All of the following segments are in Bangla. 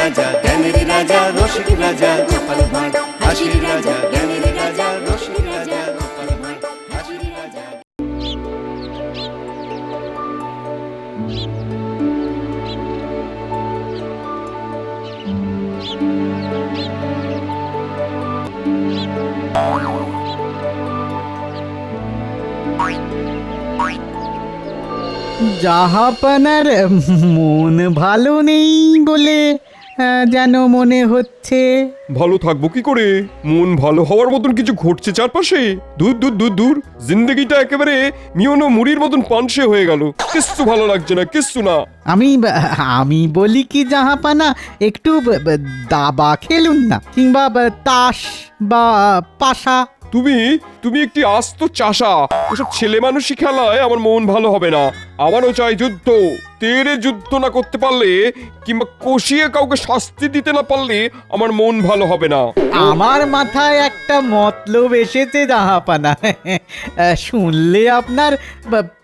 রাজা জ্ঞানের রাজা রসিক রাজা গোপাল ভাঁড় হাসির রাজা জ্ঞানের রাজা রসিক রাজা গোপাল ভাঁড় হাসির রাজা। জাহাপানার মন ভালো নেই বলে যেন মনে হচ্ছে। ভালো থাকবো কি করে? মন ভালো হওয়ার মতন কিছু ঘটছে চারপাশে? দূর দূর দূর দূর, জিন্দগিটা একেবারে মিয়নো মুড়ির মতন পানসে হয়ে গেল। কিচ্ছু ভালো লাগছে না, কিচ্ছু না। আমি বলি কি জাহাপানা, একটু দাবা খেলুন না, কিংবা তাস বা পাশা। তুমি একটি আস্ত চাষা। ওসব ছেলে মানুষই খেলায় আমার মন ভালো হবে না। আমারও চাই যুদ্ধ। তেরে যুদ্ধ না করতে পারলে কিংবা কষিয়ে কাউকে শাস্তি দিতে না পারলে আমার মন ভালো হবে না। আমার মাথায় একটা মতলব এসেছে জাহাপানা। শুনলে আপনার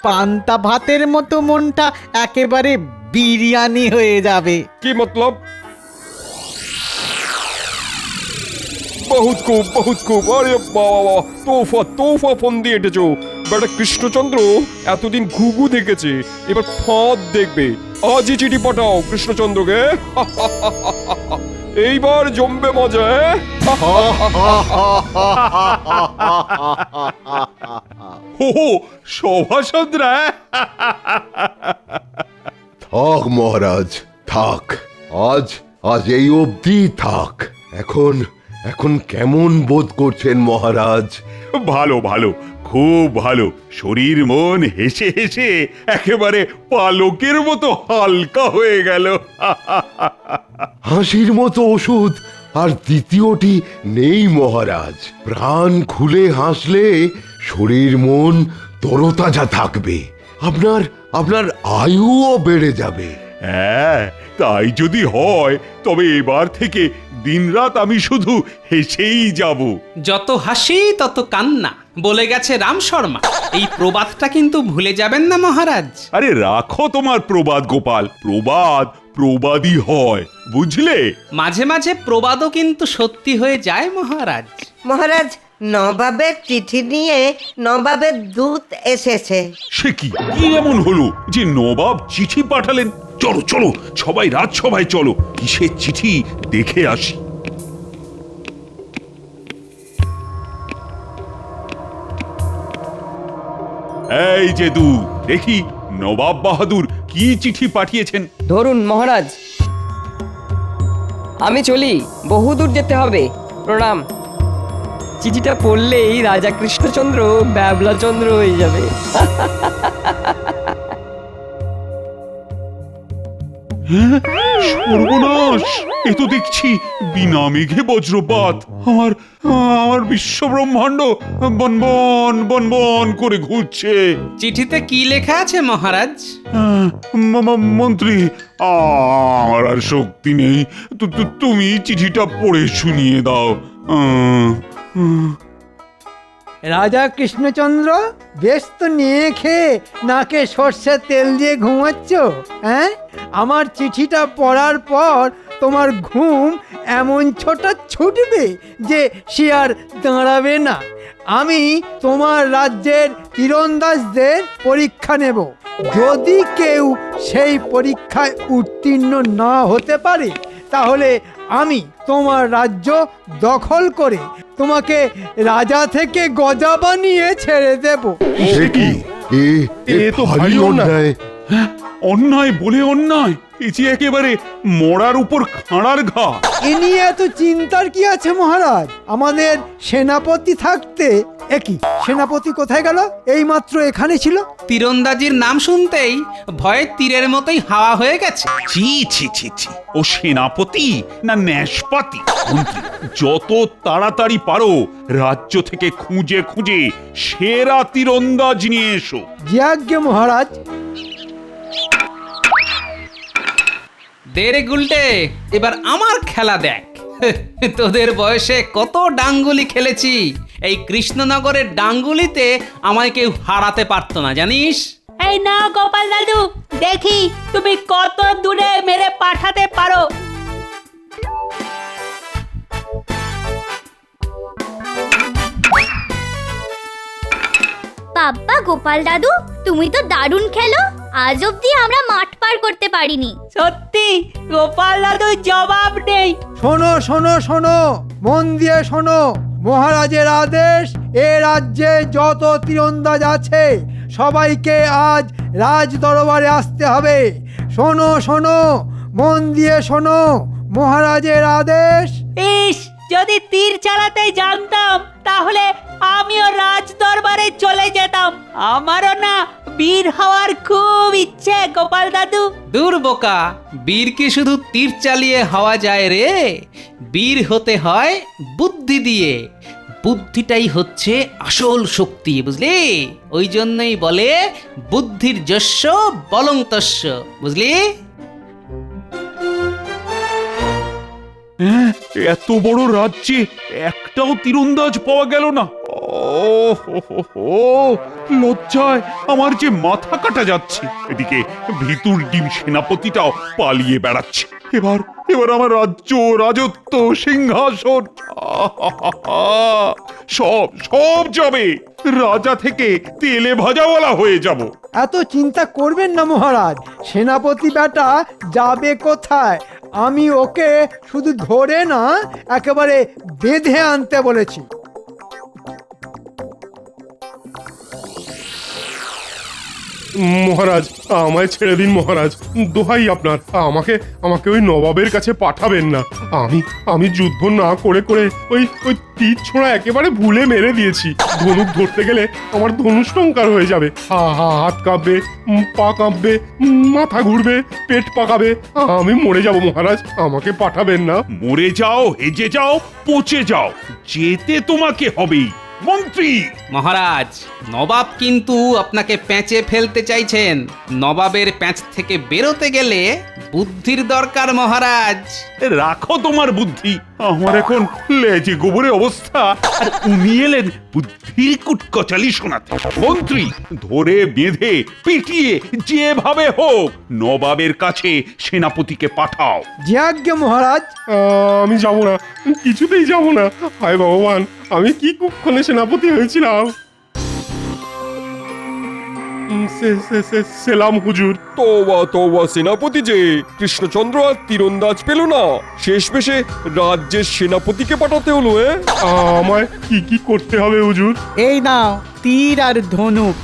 পান্তা ভাতের মতো মনটা একেবারে বিরিয়ানি হয়ে যাবে। কি মতলব? বহুত খুব। আরে বাবা, তোফা ফোন দিয়ে এটেছো। বেটা কৃষ্ণচন্দ্র এতদিন ঘুঘু দেখেছে, এবার ফাঁদ দেখবে। আজই চিঠি পাঠাও কৃষ্ণচন্দ্রকে। এইবার জমবে মজা। সভাসদরা থাক মহারাজ থাক, আজ এই অবধি থাক। এখন কেমন বোধ করছেন মহারাজ? ভালো, খুব ভালো। শরীর মন হেসে হেসে একেবারে পালকের মতো হালকা হয়ে গেল। হাসির মতো ওষুধ আর দ্বিতীয়টি নেই মহারাজ। প্রাণ খুলে হাসলে শরীর মন তরতাজা থাকবে, আপনার আয়ুও বেড়ে যাবে। হ্যাঁ, তাই যদি হয় তবে এবার থেকে দিনরাত আমি শুধু হেসেই যাব। যত হাসি তত কান্না বলে গেছে রাম শর্মা। এই প্রবাদটা কিন্তু ভুলে যাবেন না মহারাজ। আরে রাখো তোমার প্রবাদ গোপাল, প্রবাদই হয়, বুঝলে? মাঝে মাঝে প্রবাদও কিন্তু সত্যি হয়ে যায় মহারাজ। মহারাজ, নবাবের চিঠি নিয়ে নবাবের দূত এসেছে। সে কি এমন হলো যে নবাব চিঠি পাঠালেন? চলো সবাই রাজসভায় চলো, কিসের চিঠি দেখে আসি। এই যে দেখি নবাব বাহাদুর কি চিঠি পাঠিয়েছেন। ধরুন মহারাজ, আমি চলি, বহুদূর যেতে হবে। প্রণাম। চিঠিটা পড়লেই রাজা কৃষ্ণচন্দ্র ব্যাবলাচন্দ্র হয়ে যাবে। সর্বনাশ! এ তো দেখছি বিনা মেঘে বজ্রপাত। আমার বিশ্ব ব্রহ্মাণ্ড বনবন করে ঘুরছে। চিঠিতে কি লেখা আছে মহারাজ? মন্ত্রী, আমার আর শক্তি নেই, তুমি চিঠিটা পড়ে শুনিয়ে দাও। রাজা কৃষ্ণচন্দ্র, বেশ তো নিয়ে খেয়ে নাকে সর্ষের তেল দিয়ে ঘুমাচ্ছ, হ্যাঁ? আমার চিঠিটা পড়ার পর তোমার ঘুম এমন ছোটা ছুটবে যে সে আর দাঁড়াবে না। আমি তোমার রাজ্যের তীরন্দাজদের পরীক্ষা নেব। যদি কেউ সেই পরীক্ষায় উত্তীর্ণ না হতে পারে তাহলে আমি তোমার রাজ্য দখল করে তোমাকে রাজা থেকে গজা বানিয়ে ছেড়ে দেব। সে কি? এ তো ভারী অন্যায়। অন্যায় বলে অন্যায়, এ যে একেবারে মরার উপর খাঁড়ার ঘা। এ নিয়ে এত চিন্তার কি আছে মহারাজ? আমাদের সেনাপতি থাকতে। একই সেনাপতি কোথায় গেল? এইমাত্র এখানে ছিল। তীরন্দাজির নাম শুনতেই ভয়ে তীরের মতোই হাওয়া হয়ে গেছে। ছি, ও সেনাপতি না ন্যাসপাতি? মন্ত্রী, যত তাড়াতাড়ি পারো রাজ্য থেকে খুঁজে সেরা তীরন্দাজ নিয়ে এসো। জি আজ্ঞে মহারাজ। দে রে গুলটে, এবার আমার খেলা দেখ। তোদের বয়সে কত ডাঙ্গুলি খেলেছি। এই কৃষ্ণনগরের ডাঙ্গুলিতে আমায় কেউ হারাতে পারতো না, জানিস? এই না গোপাল দাদু, দেখি তুমি কত দূরে মেরে পাঠাতে পারো। বাব্বা গোপাল দাদু, তুমি তো দারুণ খেলো। আজ অব্দি আমরা মাঠ পার করতে পারিনি। সত্যি গোপাল দাদুর জবাব নেই। শোনো শোনো শোনো, মন দিয়ে শোনো। মহারাজের আদেশ, এ রাজ্যে যত তীরন্দাজ আছে সবাইকে আজ রাজ দরবারে আসতে হবে। শোনো শোনো, মন দিয়ে শোনো, মহারাজের আদেশ। ইস, যদি তীর চালাতে জানতাম তাহলে আমিও রাজ দরবারে চলে যেতাম। আমারও না বীর হওয়ার খুব ইচ্ছে গোপাল দাদু। দূর বোকা, বীর কি শুধু তীর চালিয়ে হওয়া যায় রে? বীর হতে হয় বুদ্ধি দিয়ে। বুদ্ধিটাই হচ্ছে আসল শক্তি, বুঝলি? ওই জন্যই বলে বুদ্ধির যস্য বলং তস্য, বুঝলি? এত বড় রাজ্যে একটাও তীরন্দাজ পাওয়া গেল না। লজ্জায় আমার যে মাথা কাটা যাচ্ছে। এদিকে ভিতুর ডিম সেনাপতিটাও পালিয়ে বেড়াচ্ছে। এবার এবার আমার রাজ্য, রাজত্ব, সিংহাসন সব সব যাবে। রাজা থেকে তেলে ভাজাওয়ালা হয়ে যাব। এত চিন্তা করবেন না মহারাজ, সেনাপতি বেটা যাবে কোথায়? আমি ওকে শুধু ধরে না, একেবারে বেঁধে আনতে বলেছি। মহারাজ, আমায় ছেড়ে দিন মহারাজ, দোহাই আপনার। আমাকে আমাকে ওই নবাবের কাছে পাঠাবেন না। আমি যুদ্ধ না করে করে ওই তীর ছোঁড়া একেবারে ভুলে মেরে দিয়েছি। ধনুক ধরতে গেলে আমার ধনুষ টঙ্কার হয়ে যাবে। হাত কাঁপবে, পা কাঁপবে, মাথা ঘুরবে, পেট পাকাবে। আমি মরে যাব মহারাজ, আমাকে পাঠাবেন না। মরে যাও, হেজে যাও, পচে যাও, যেতে তোমাকে হবেই। মন্ত্রী মহারাজ, নবাব কিন্তু আপনাকে প্যাঁচে ফেলতে চাইছেন। নবাবের প্যাঁচ থেকে বেরোতে গেলে বুদ্ধির দরকার মহারাজ। রাখো তোমার বুদ্ধি। আমার এখন লেজে গোবরে অবস্থা, আর উনি এলেন বুদ্ধির কুটকচালি শোনাতে। মন্ত্রী, ধরে বেঁধে পিটিয়ে যেভাবে হোক নবাবের কাছে সেনাপতিকে পাঠাও। যে আজ্ঞে মহারাজ। আমি যাব না, কিছুতেই যাব না। হায় ভগবান, আমি কি কুক্ষণে সেনাপতি হয়েছিলাম। সেলাম হুজুর। তোবা তোবা, সেনাপতি যে কৃষ্ণচন্দ্র আর তীরন্দাজ পেল না, শেষমেশে রাজ্যের সেনাপতিকে পাঠাতে হলো। আমায় কি কি করতে হবে হুজুর? এই নাও তীর আর ধনুক,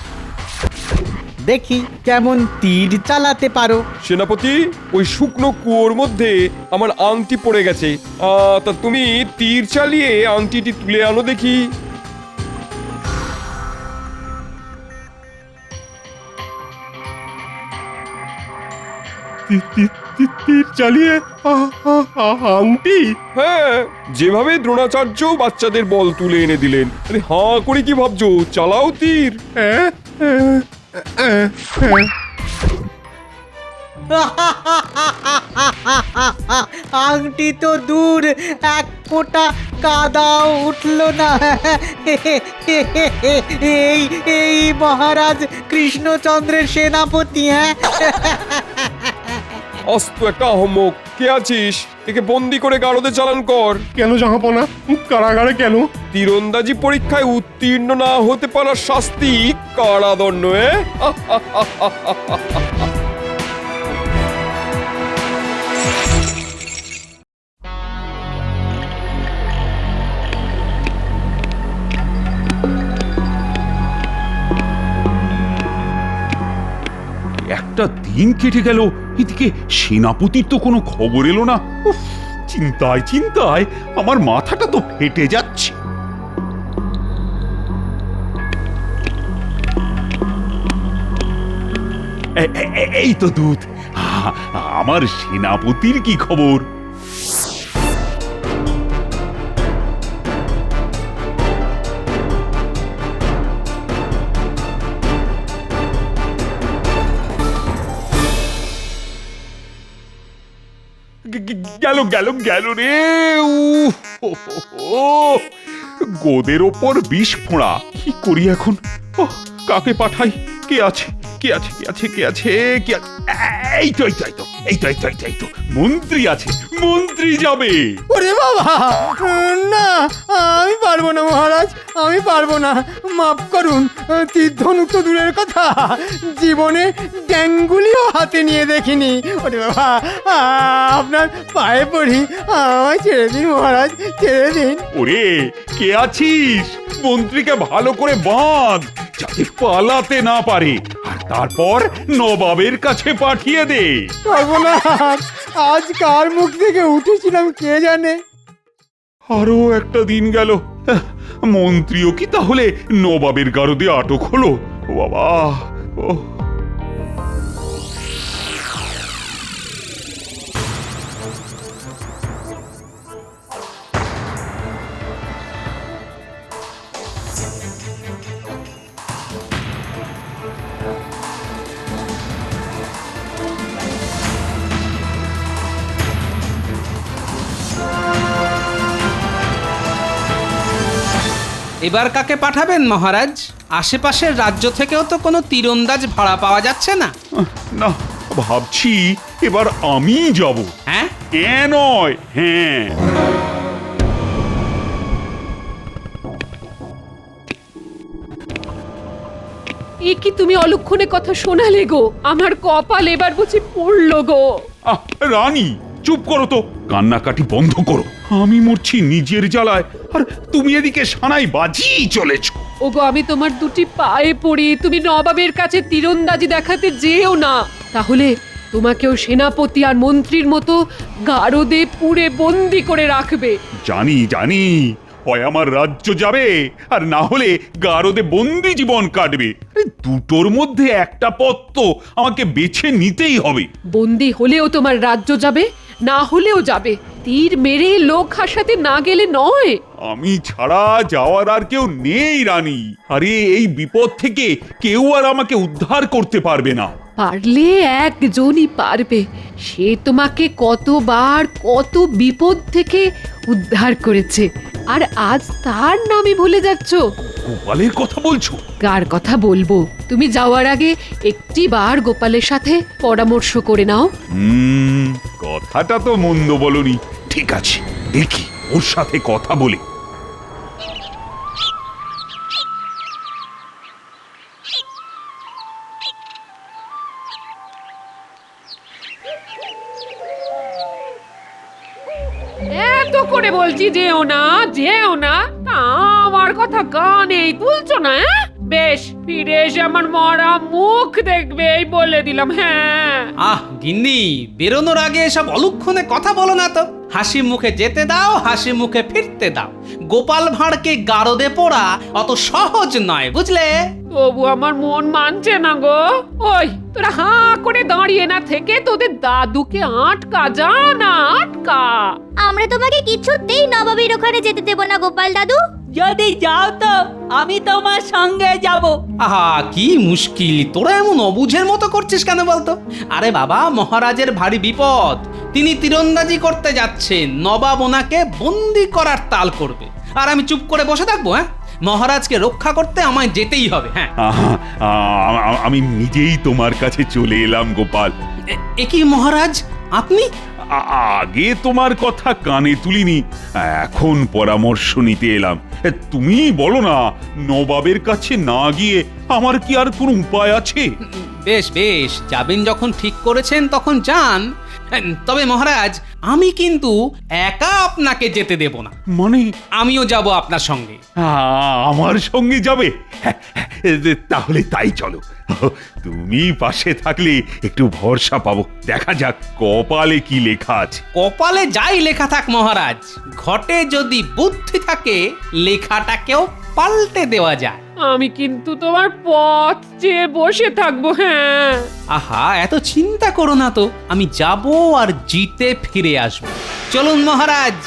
দেখি কেমন তীর চালাতে পারো। সেনাপতি, ওই শুকনো কুয়োর মধ্যে আমার আংটি পড়ে গেছে। তা তুমি তীর চালিয়ে আংটিটি তুলে আনো দেখি। তীর চালিয়ে আংটি? হ্যাঁ, যেভাবে দ্রোণাচার্য বাচ্চাদের বল তুলে এনে দিলেন। আরে হাঁ করে কি ভাবছো? চালাও তীর। আংটি তো দূর, এক ফোঁটা কাদাও উঠলো না। এই মহারাজ কৃষ্ণচন্দ্রের সেনাপতি। হ্যাঁ, অস্ত একটা আহম্মক। কে আছিস? একে বন্দি করে গারদে চালান কর। কেন জাহাপনা? কারাগারে কেন? তীরন্দাজি পরীক্ষায় উত্তীর্ণ না হতে পারার শাস্তি কারাদণ্ড। একটা দিন কেটে গেল, এদিকে সেনাপতির তো কোনো খবর এলো না। উফ, চিন্তায় চিন্তায় আমার মাথাটা তো ফেটে যাচ্ছে। এই তো দুধ। আমার সেনাপতির কি খবর? গেল গেল গেল রে। গোদের ওপর বিষ ফোঁড়া। কি করি এখন? কাকে পাঠাই? কে আছে? কে আছে? কে আছে? কে আছে? কে আছে? এই তো মন্ত্রী আছে, মন্ত্রী যাবে। ওরে বাবা, না আমি পারবো না মহারাজ, আমি পারবো না। মাফ করুন, তীর ধনুক তো দূরের কথা, জীবনে ড্যাঙ্গুলিও হাতে নিয়ে দেখিনি। ওরে বাবা, আপনার পায়ে পড়ি, আমায় ছেড়ে দিন মহারাজ, ছেড়ে দিন। ওরে কে আছিস? মন্ত্রীকে ভালো করে বাঁধ যাতে পালাতে না পারে, আর তারপর নবাবের কাছে পাঠিয়ে দে। সর্বনাশ, আজ কার মুখ থেকে উঠেছিলাম কে জানে। আরো একটা দিন গেল, মন্ত্রীও কি তাহলে নবাবের গারদে আটক হলো? ও বাবা, ও এবার কাকে পাঠাবেন মহারাজ? আশেপাশের রাজ্য থেকেও তো কোনো তীরন্দাজ ভাড়া পাওয়া যাচ্ছে না। না, ভাবছি এবার আমি যাব। হ্যাঁ? নয়, হ্যাঁ। এ কি তুমি অলক্ষণে কথা শোনালে গো? আমার কপাল এবার বুঝি পড়লো গো। রানী চুপ করো তো, কান্নাকাটি বন্ধ করো। আমি মরছি নিজের জ্বালায়, আর তুমি এদিকে সানাই বাজিয়ে চলেছ। ওগো, আমি তোমার দুটি পায়ে পড়ি, তুমি নবাবের কাছে তীরন্দাজি দেখাতে যেও না, তাহলে তোমাকেও সেনাপতি আর মন্ত্রীর মতো গারদে পুরে বন্দি করে রাখবে। জানি, হয় আমার রাজ্য যাবে, আর না হলে গারদে বন্দি জীবন কাটবে। দুটোর মধ্যে একটা পথ তো আমাকে বেছে নিতেই হবে। বন্দি হলেও তোমার রাজ্য যাবে, না হলেও যাবে। তীর মেরে লোক হাসাতে না গেলে নয়। আমি ছাড়া যাওয়ার আর কেউ নেই রানী। আরে এই বিপদ থেকে কেউ আর আমাকে উদ্ধার করতে পারবে না। পারলে একজনই পারবে, সে তোমাকে কতবার কত বিপদ থেকে উদ্ধার করেছে, আর আজ তার নামই ভুলে যাচ্ছ। গোপালের কথা বলছো? কার কথা বলবো? তুমি যাওয়ার আগে একটি বার গোপালের সাথে পরামর্শ করে নাও। কথাটা তো মন্দ বলনি। ঠিক আছে, দেখি ওর সাথে কথা বলে। এত করে বলছি যেও না, তা আমার কথা কানেই তুলছো না। বেশ, ফিরে এসে আমার মরা মুখ দেখবে, এই বলে দিলাম। হ্যাঁ। আহ গিন্নি, বেরোনোর আগে এসব অলক্ষণে কথা বলো না তো। হাসি মুখে যেতে দাও, হাসি মুখে ফিরতে দাও। গোপাল ভাঁড়কে গারদে পোড়া অত সহজ নয়, বুঝলে? তবু আমার মন মানছে না গো। ওই তোরা হাঁ করে দাঁড়িয়ে না থেকে তোদের দাদুকে আটকা, যা না আটকা। আমরা তোমাকে কিছুতেই নবাবের ওখানে যেতে দেব না গোপাল দাদু। যদি যাও তো আমি তোমার সঙ্গে যাব। আহা, কি মুশকিল, তোরা এমন অবুঝের মতো করছিস কেন বলতো? আরে বাবা, মহারাজের ভারী বিপদ, তিনি তীরন্দাজি করতে যাচ্ছেন, নবাব ওনাকে বন্দি করার তাল করবে, আর আমি চুপ করে বসে থাকবো? হ্যাঁ, মহারাজকে রক্ষা করতে আমায় যেতেই হবে। হ্যাঁ, আমি নিজেই তোমার কাছে চলে এলাম গোপাল। এ কি মহারাজ, আপনি? আগে তোমার কথা কানে তুলিনি, এখন পরামর্শ নিতে এলাম। তুমি বলো না, নবাবের কাছে না গিয়ে আমার কি আর কোনো উপায় আছে? বেশ বেশ, যাবেন যখন ঠিক করেছেন তখন যান। তবে মহারাজ, আমি কিন্তু একা আপনাকে যেতে দেব না। মানে? আমিও যাব আপনার সঙ্গে। আমার সঙ্গে যাবে? তাহলে তাই চলো। তুমি পাশে থাকলে একটু ভরসা পাবো। দেখা যাক কপালে কি লেখা আছে। কপালে যাই লেখা থাক মহারাজ, ঘটে যদি বুদ্ধি থাকে লেখাটাকেও পাল্টে দেওয়া যায়। আমি কিন্তু তোমার পথ চেয়ে বসে থাকবো। হ্যাঁ। আহা, এত চিন্তা করো না তো, আমি যাব আর জিতে ফিরে আসবো। চলুন মহারাজ।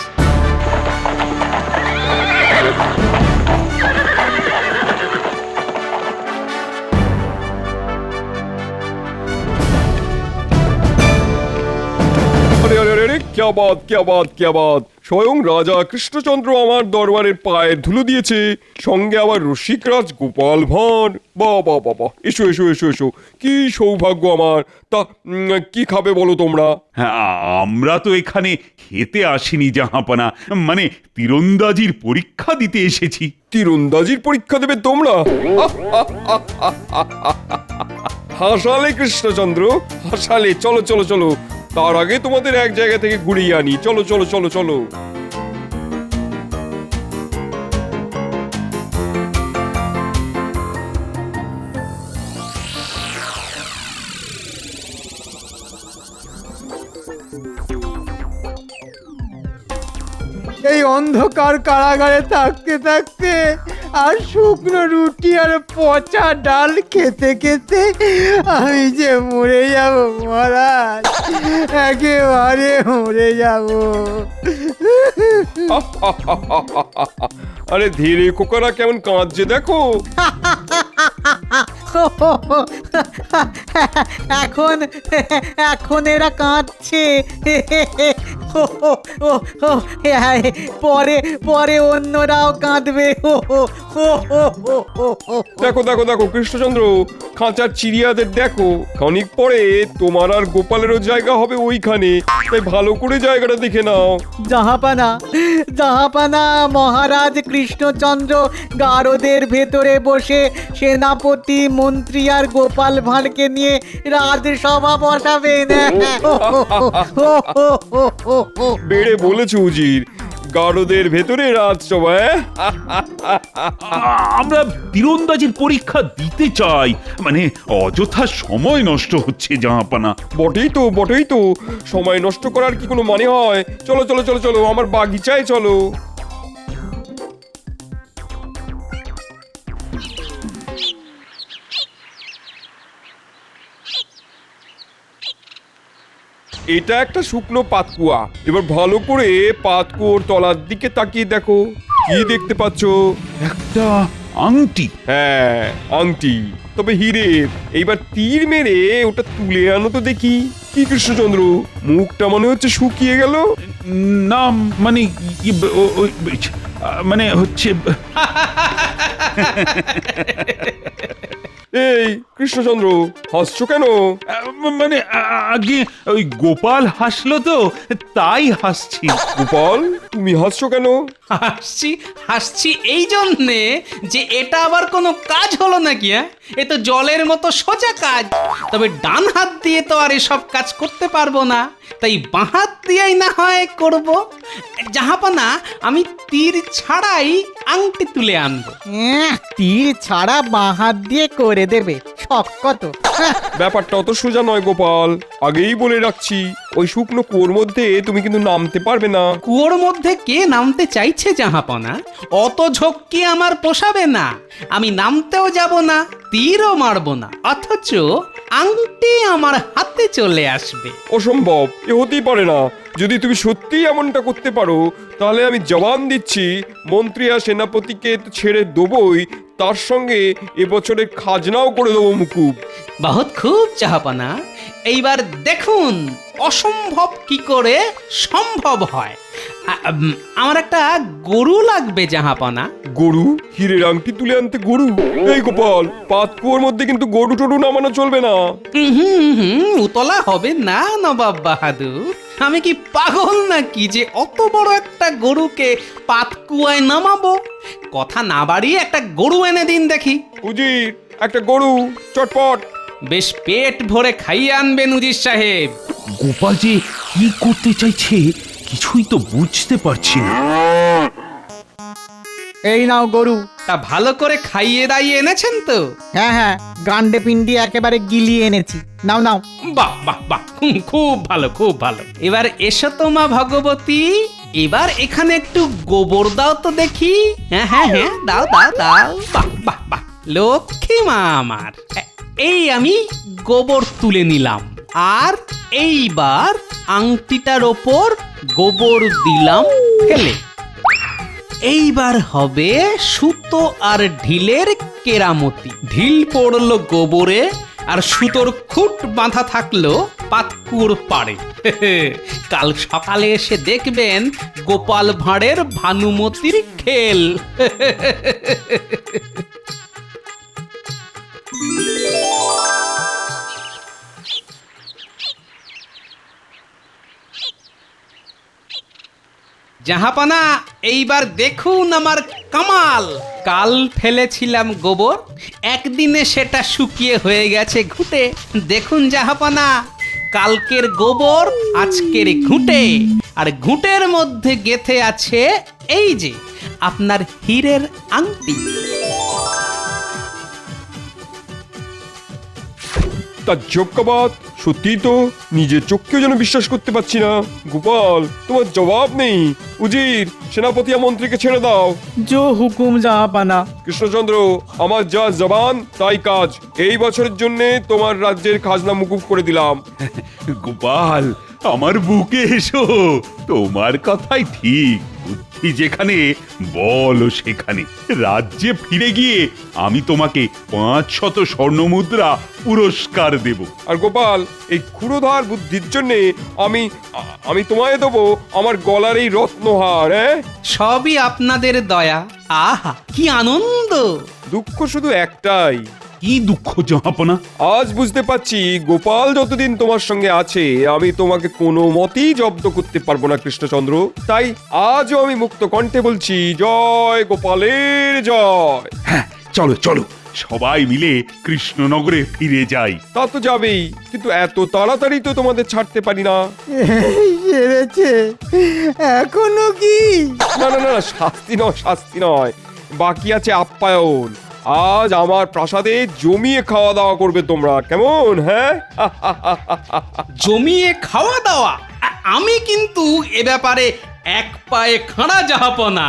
আরে क्या बात क्या बात क्या बात স্বয়ং রাজা কৃষ্ণচন্দ্র আমার দরবারের পায়ের ধুলো দিয়েছে, সঙ্গে আবার রসিকরাজ গোপাল ভাঁড়। বাহ বাহ বাহ বাহ, এসো এসো এসো এসো, কি সৌভাগ্য আমার। তা কি খাবে বলো তোমরা? হ্যাঁ, আমরা তো এখানে খেতে আসিনি জাহাপানা, মানে তীরন্দাজির পরীক্ষা দিতে এসেছি। তীরন্দাজির পরীক্ষা দেবে তোমরা? হাসালে কৃষ্ণচন্দ্র, হাসালে। চলো চলো চলো, তার আগে তোমাদের এক জায়গা থেকে ঘুরিয়ে আনি। চলো চলো চলো চলো। এই অন্ধকার কারাগারে থাকতে থাকতে আর শুকনো রুটি আর পচা ডাল খেতে খেতে আমি যে মরে যাব মহারাজ, একেবারে মরে যাব। আরে ধীরে খোকারা কেমন কাঁদছে দেখো। এখন এখন এরা কাঁদছে। পরে পরে অন্যরাও কাঁদবে। দেখো দেখো দেখো কৃষ্ণচন্দ্র, খাঁচার চিড়িয়াদের দেখো, খানিক পরে তোমার আর গোপালেরও জায়গা হবে ওইখানে, তাই ভালো করে জায়গাটা দেখে নাও। জাহাপানা, জাহাপানা, মহারাজ কৃষ্ণচন্দ্র গারদের ভেতরে বসে সেনাপতি, মন্ত্রী আর গোপাল ভাঁড়কে নিয়ে রাজসভা বসাবেন। বেড়ে বলেছে উজির, গারদের ভেতরে রাজসভা। আমরা তীরন্দাজির পরীক্ষা দিতে চাই, মানে অযথা সময় নষ্ট হচ্ছে জাহাপানা। বটেই তো বটেই তো, সময় নষ্ট করার কি কোনো মানে হয়? চলো চলো চলো চলো, আমার বাগিচায় চলো। এটা একটা শুকনো পাতকুয়া। এবার ভালো করে পাতকুয়োর তলার দিকে তাকিয়ে দেখো, কি দেখতে পাচ্ছ? একটা আংটি। হ্যাঁ, আংটি, তবে হীরের। এইবার তীর মেরে ওটা তুলে আনো তো দেখি। কি কৃষ্ণচন্দ্র, মুখটা মনে হচ্ছে শুকিয়ে গেল। না মানে মানে হচ্ছে এই কৃষ্ণচন্দ্র, হাসছো কেন? মানে আগে ওই গোপাল হাসলো তো, তাই হাসছি। গোপাল, তুমি হাসছো কেন? হাসছি হাসছি এই জন্যে যে এটা আবার কোনো কাজ হলো নাকি? হ্যাঁ, এ তো জলের মতো সোজা কাজ। তবে ডান হাত দিয়ে তো আর এসব কাজ করতে পারবো না, তাই বাঁ হাত দিয়েই না হয় করব। জাহাপানা, আমি তীর ছাড়াই আংটি তুলে আনবো। তীর ছাড়া বাঁ হাত দিয়ে করে দেবে, শখ কত। ব্যাপারটা অত সোজা নয় গোপাল, আগেই বলে রাখছি। ওই শুকনো কুয়োর মধ্যে তুমি কিন্তু নামতে পারবে না। কুয়োর মধ্যে কে নামতে চাইছে জাহাপনা? অত ঝক্কি আমার পোষাবে না। আমি নামতেও যাব না, তীরও মারবো না, অথচ আংটি আমার হাতে চলে আসবে। অসম্ভব, এ হতেই পারে না। যদি তুমি সত্যিই এমনটা করতে পারো, তাহলে আমি জবান দিচ্ছি, মন্ত্রী আর সেনাপতিকে তো ছেড়ে দেবই, তার সঙ্গে এবছরের খাজনাও করে দেবো মুকুব। বহুত খুব জাহাপনা, এইবার দেখুন অসম্ভব কি করে সম্ভব হয়। আমার একটা গরু লাগবে জাহাপনা। গরু? হীরের আংটি তুলে আনতে গরু? এই গোপাল, পাতকুয়োর মধ্যে কিন্তু গরু টরু নামানো চলবে না। উতলা হবে না নবাব বাহাদুর। আমি কি পাগল নাকি যে অত বড় একটা গরুকে পাতকুয়ায় নামাবো? কথা না বাড়িয়ে একটা গরু এনে দিন দেখি। উজির, একটা গরু চটপট। বেশ পেট ভরে খাইয়ে আনবেন উজির সাহেব। গোপাল যে কি করতে চাইছে কিছুই তো বুঝতে পারছি না। এই নাও গরু। তা ভালো করে খাইয়ে দাইয়ে এনেছেন তো? হ্যাঁ হ্যাঁ, গান্ডে পিন্ডি একেবারে গিলিয়ে এনেছি। নাও নাও। বাহ বাহ বাহ, খুব ভালো খুব ভালো। এবার এসো তো মা ভগবতী, এবার এখানে একটু গোবর দাও তো দেখি। হ্যাঁ হ্যাঁ হ্যাঁ, দাও দাও দাও। বাহ বাহ বাহ, লক্ষ্মী মা আমার। এই আমি গোবর তুলে নিলাম, আর এইবার আংটিটার ওপর গোবর দিলাম ফেলে। এইবার হবে সুতো আর ঢিলের কেরামতি। ঢিল পড়লো গোবরে আর সুতোর খুঁট বাঁধা থাকলো পাতকুড় পাড়ে। কাল সকালে এসে দেখবেন গোপাল ভাঁড়ের ভানুমতির খেল। জাহাপানা, এইবার দেখুন আমার কামাল। কাল ফেলেছিলাম গোবর, একদিনে সেটা শুকিয়ে হয়ে গেছে ঘুঁটে। দেখুন জাহাপানা, কালকের গোবর আজকের ঘুঁটে, আর ঘুঁটের মধ্যে গেথে আছে এই যে আপনার হীরের আংটি। তার যোগ্যবাদ, সত্যি তো নিজের চোখকেও যেন বিশ্বাস করতে পারছি না। গোপাল, তোমার জবাব নেই। উজির, সেনাপতি আর মন্ত্রীকে ছেড়ে দাও। জো হুকুম জাহাপানা। কৃষ্ণচন্দ্র, আমার যা জবান তাই কাজ। এই বছরের জন্য তোমার রাজ্যের খাজনা মুকুব করে দিলাম। গোপাল, আমার বুকে এসো, তোমার কথাই ঠিক। বুদ্ধি যেখানে, বল সেখানে। রাজ্যে ফিরে গিয়ে আমি তোমাকে 500 স্বর্ণমুদ্রা পুরস্কার দেব। আর গোপাল, এই ক্ষুরোধার বুদ্ধির জন্যে আমি তোমায় দেবো আমার গলার এই রত্নহার। সবই আপনাদের দয়া। আহা, কি আনন্দ! দুঃখ শুধু একটাই। কি দুঃখ জাহাপনা? আজ বুঝতে পারছি গোপাল যতদিন তোমার সঙ্গে আছে আমি তোমাকে কোনো মতেই জব্দ করতে পারবো না কৃষ্ণচন্দ্র। তাই আজও আমি মুক্ত কণ্ঠে বলছি, জয় গোপালের জয়। হ্যাঁ, চলো চলো, সবাই মিলে কৃষ্ণনগরে ফিরে যাই। তা তো যাবেই, কিন্তু এত তাড়াতাড়ি তো তোমাদের ছাড়তে পারি না। সেরেছে এখনো কি? না না না, শাস্তি নয়, বাকি আছে আপ্যায়ন। আজ আমার প্রাসাদে জমিয়ে খাওয়া দাওয়া করবে তোমরা, কেমন? হ্যাঁ, জমিয়ে খাওয়া দাওয়া? আমি কিন্তু এ ব্যাপারে এক পায়ে খাড়া জাহাপনা।